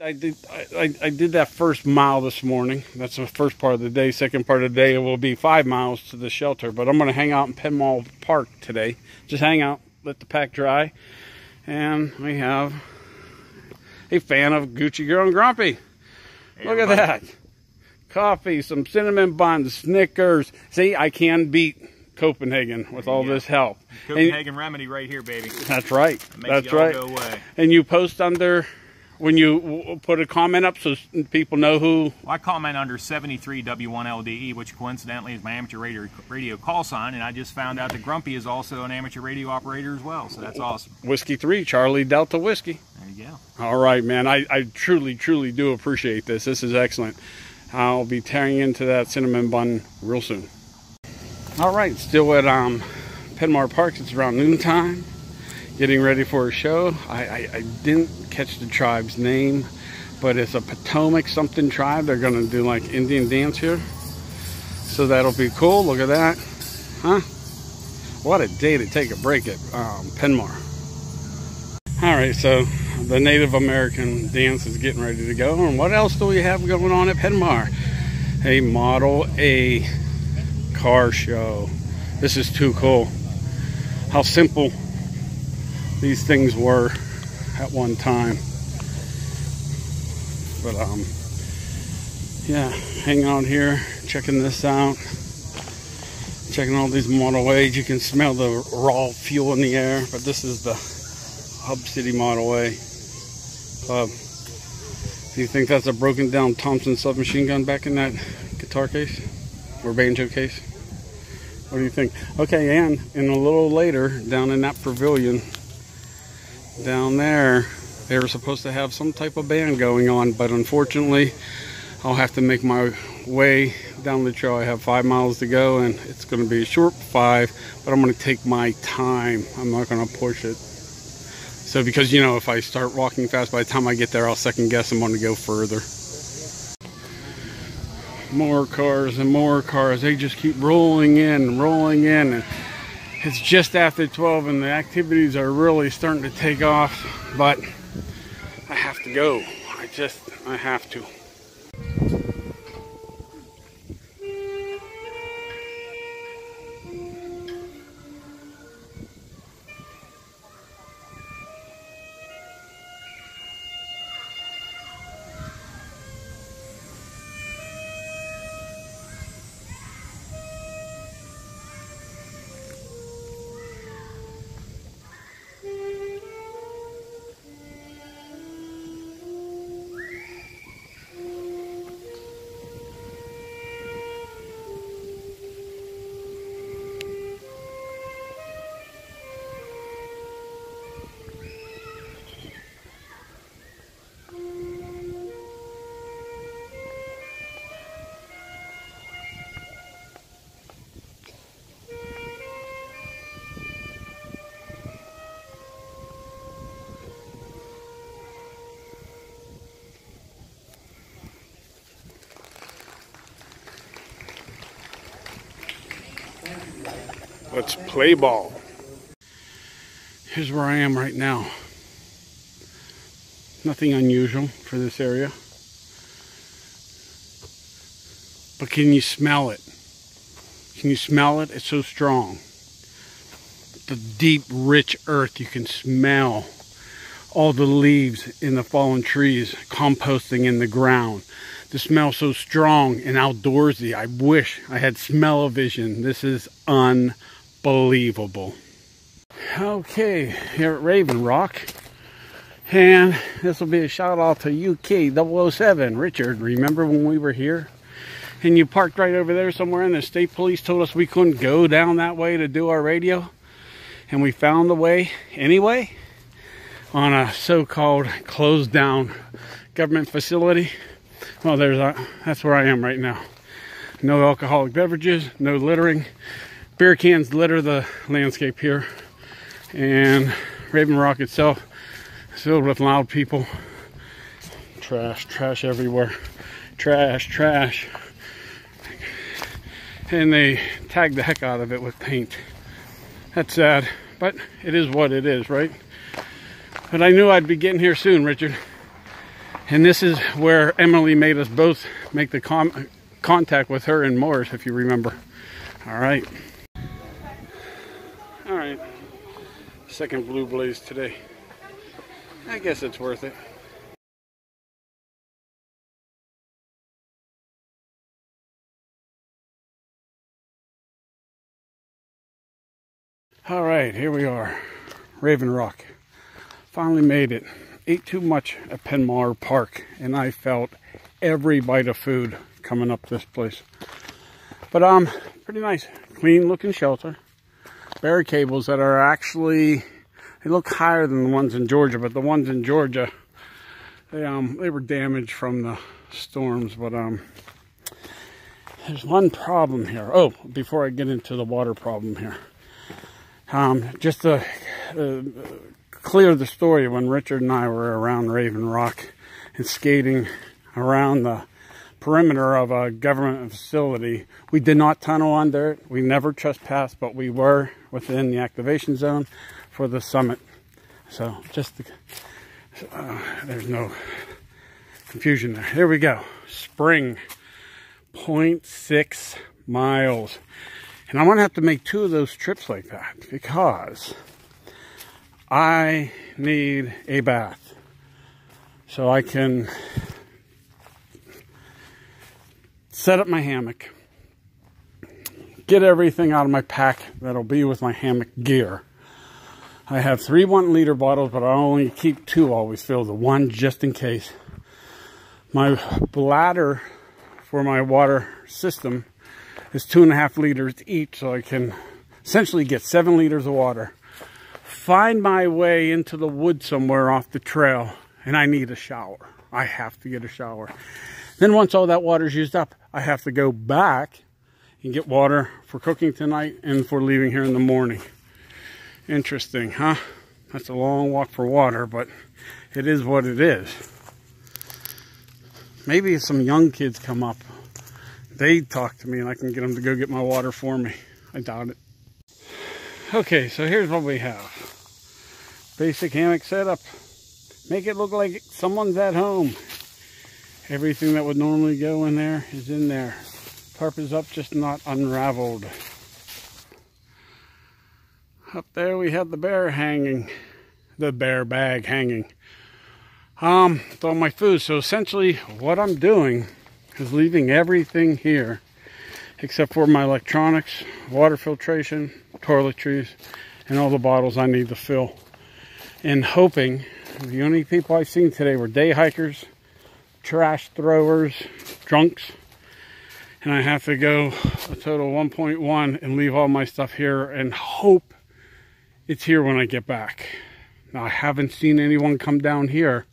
I did that first mile this morning. That's the first part of the day. Second part of the day, it will be 5 miles to the shelter. But I'm going to hang out in Penmall Park today. Just hang out, let the pack dry. And we have a fan of Gucci Girl and Grumpy. Hey, look at that. Coffee, some cinnamon buns, Snickers. See, I can beat Copenhagen with all this help. Copenhagen remedy right here, baby. That's right. That's right. Go away. And you post under, when you put a comment up so people know who. Well, I comment under 73 W1LDE, which coincidentally is my amateur radio call sign, and I just found out that Grumpy is also an amateur radio operator as well, so that's awesome. Whiskey 3, Charlie Delta Whiskey. There you go. All right, man. I truly do appreciate this. This is excellent. I'll be tearing into that cinnamon bun real soon. All right, still at Penmar Park. It's around noontime. Getting ready for a show. I didn't catch the tribe's name, but it's a Potomac something tribe. They're gonna do like Indian dance here. So that'll be cool. Look at that. Huh? What a day to take a break at Penmar. All right, so the Native American dance is getting ready to go. And what else do we have going on at Penmar? A Model A car show. This is too cool. How simple these things were at one time. But yeah, hang out here, checking this out, checking all these Model A's. You can smell the raw fuel in the air, but this is the Hub City Model A Club. Do you think that's a broken down Thompson submachine gun back in that guitar case or banjo case? What do you think? Okay, and a little later, down in that pavilion, down there, they were supposed to have some type of band going on, but unfortunately, I'll have to make my way down the trail. I have 5 miles to go, and it's going to be a short 5, but I'm going to take my time. I'm not going to push it. So, because, you know, if I start walking fast, by the time I get there, I'll second guess I'm going to go further. More cars and more cars. They just keep rolling in, and it's just after 12 and the activities are really starting to take off, but I have to go. I have to. Let's play ball. Here's where I am right now. Nothing unusual for this area. But can you smell it? Can you smell it? It's so strong. The deep, rich earth, you can smell all the leaves in the fallen trees composting in the ground. The smell so strong and outdoorsy. I wish I had smell-o-vision. This is unbelievable. Okay, here at Raven Rock. And this will be a shout out to UK 007. Richard, remember when we were here? And you parked right over there somewhere and the state police told us we couldn't go down that way to do our radio? And we found the way anyway on a so-called closed down government facility. Well, that's where I am right now. No alcoholic beverages, no littering. Beer cans litter the landscape here. And Raven Rock itself is filled with loud people. Trash everywhere. Trash. And they tag the heck out of it with paint. That's sad, but it is what it is, right? But I knew I'd be getting here soon, Richard. And this is where Emily made us both make the contact with her in Morris, if you remember. All right. All right. Second blue blaze today. I guess it's worth it. All right, here we are. Raven Rock. Finally made it. Ate too much at Penmar Park, and I felt every bite of food coming up this place. But pretty nice, clean looking shelter. Barrier cables that are actually, they look higher than the ones in Georgia, but the ones in Georgia, they were damaged from the storms. But there's one problem here. Oh, before I get into the water problem here, just to clear the story, when Richard and I were around Raven Rock and skating around the perimeter of a government facility, we did not tunnel under it. We never trespassed, but we were within the activation zone for the summit. So just there's no confusion there. Here we go. Spring, 0.6 miles. And I'm going to have to make 2 of those trips like that because I need a bath so I can set up my hammock, get everything out of my pack that'll be with my hammock gear. I have 3 1-liter bottles, but I only keep 2 always filled, the one just in case. My bladder for my water system is 2.5 liters each, so I can essentially get 7 liters of water. Find my way into the woods somewhere off the trail, and I need a shower. I have to get a shower. Then once all that water's used up, I have to go back and get water for cooking tonight and for leaving here in the morning. Interesting, huh? That's a long walk for water, but it is what it is. Maybe if some young kids come up, they talk to me and I can get them to go get my water for me. I doubt it. Okay, so here's what we have. Basic hammock setup. Make it look like someone's at home. Everything that would normally go in there is in there. Tarp is up, just not unraveled. Up there we have the bear hanging. The bear bag hanging. With all my food. So essentially what I'm doing is leaving everything here except for my electronics, water filtration, toiletries, and all the bottles I need to fill. And hoping, the only people I've seen today were day hikers, trash throwers, drunks, and I have to go a total 1.1 and leave all my stuff here and hope it's here when I get back. Now I haven't seen anyone come down here,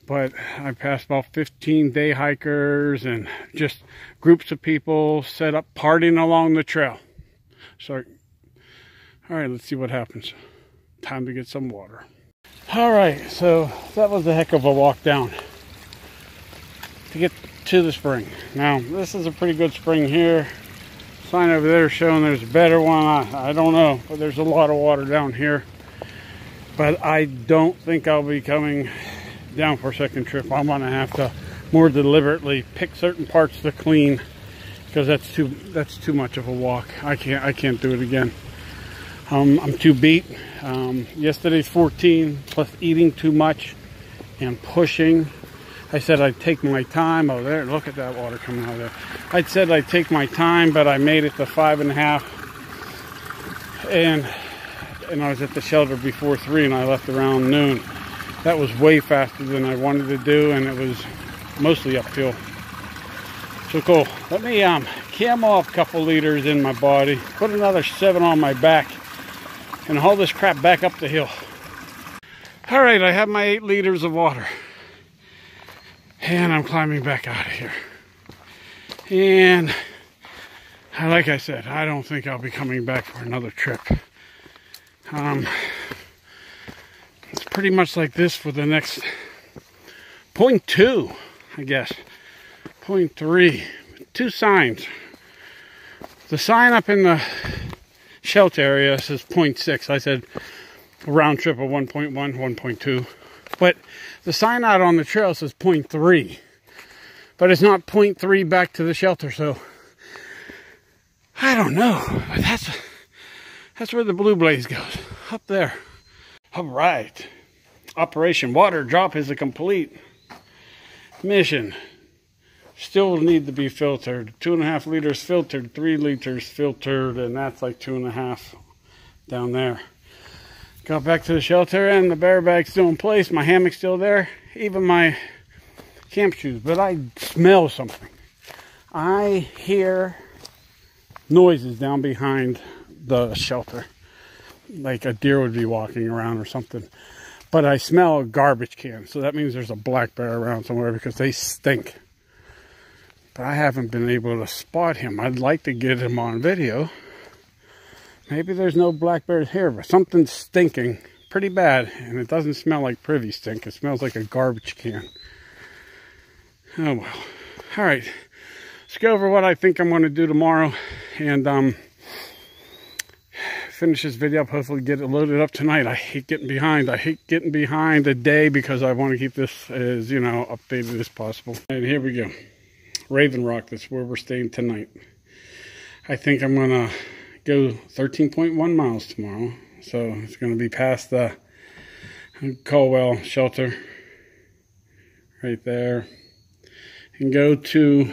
but I passed about 15 day hikers and just groups of people set up partying along the trail. So, all right, let's see what happens. Time to get some water. All right, so that was a heck of a walk down to get to the spring. Now, this is a pretty good spring here. Sign over there showing there's a better one. I don't know, but there's a lot of water down here. But I don't think I'll be coming down for a second trip. I'm gonna have to more deliberately pick certain parts to clean because that's too much of a walk. I can't do it again. I'm too beat. Yesterday's 14 plus eating too much and pushing. I said I'd take my time. Oh, there, look at that water coming out of there. I said I'd take my time, but I made it to 5.5. And I was at the shelter before 3 and I left around noon. That was way faster than I wanted to do, and it was mostly uphill. So cool. Let me cam off a couple liters in my body, put another 7 on my back, and haul this crap back up the hill. All right, I have my 8 liters of water. And I'm climbing back out of here. And like I said, I don't think I'll be coming back for another trip. It's pretty much like this for the next 0.2, I guess. 0.3. 2 signs. The sign up in the shelter area says 0.6. I said a round trip of 1.1, 1.2. But the sign out on the trail says 0.3. But it's not 0.3 back to the shelter, so I don't know. But that's where the Blue Blaze goes. Up there. All right. Operation Water Drop is a complete mission. Still need to be filtered. 2.5 liters filtered, 3 liters filtered, and that's like 2.5 down there. Got back to the shelter, and the bear bag's still in place. My hammock's still there, even my camp shoes. But I smell something. I hear noises down behind the shelter, like a deer would be walking around or something. But I smell a garbage can, so that means there's a black bear around somewhere because they stink. But I haven't been able to spot him. I'd like to get him on video. Maybe there's no black bears here, but something's stinking pretty bad. And it doesn't smell like privy stink. It smells like a garbage can. Oh well. Alright. Let's go over what I think I'm going to do tomorrow. And finish this video up. Hopefully get it loaded up tonight. I hate getting behind. I hate getting behind a day because I want to keep this as, you know, updated as possible. And here we go. Raven Rock, that's where we're staying tonight. I think I'm going to go 13.1 miles tomorrow. So it's going to be past the Caldwell shelter right there. And go to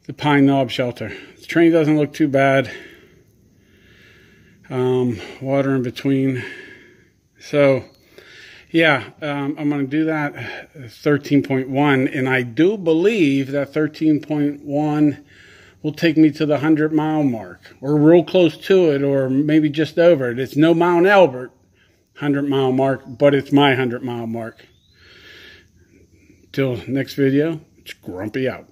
the Pine Knob shelter. The train doesn't look too bad. Water in between. So yeah, I'm going to do that 13.1, and I do believe that 13.1 will take me to the 100-mile mark, or real close to it, or maybe just over it. It's no Mount Albert 100-mile mark, but it's my 100-mile mark. Till next video, it's Grumpy out.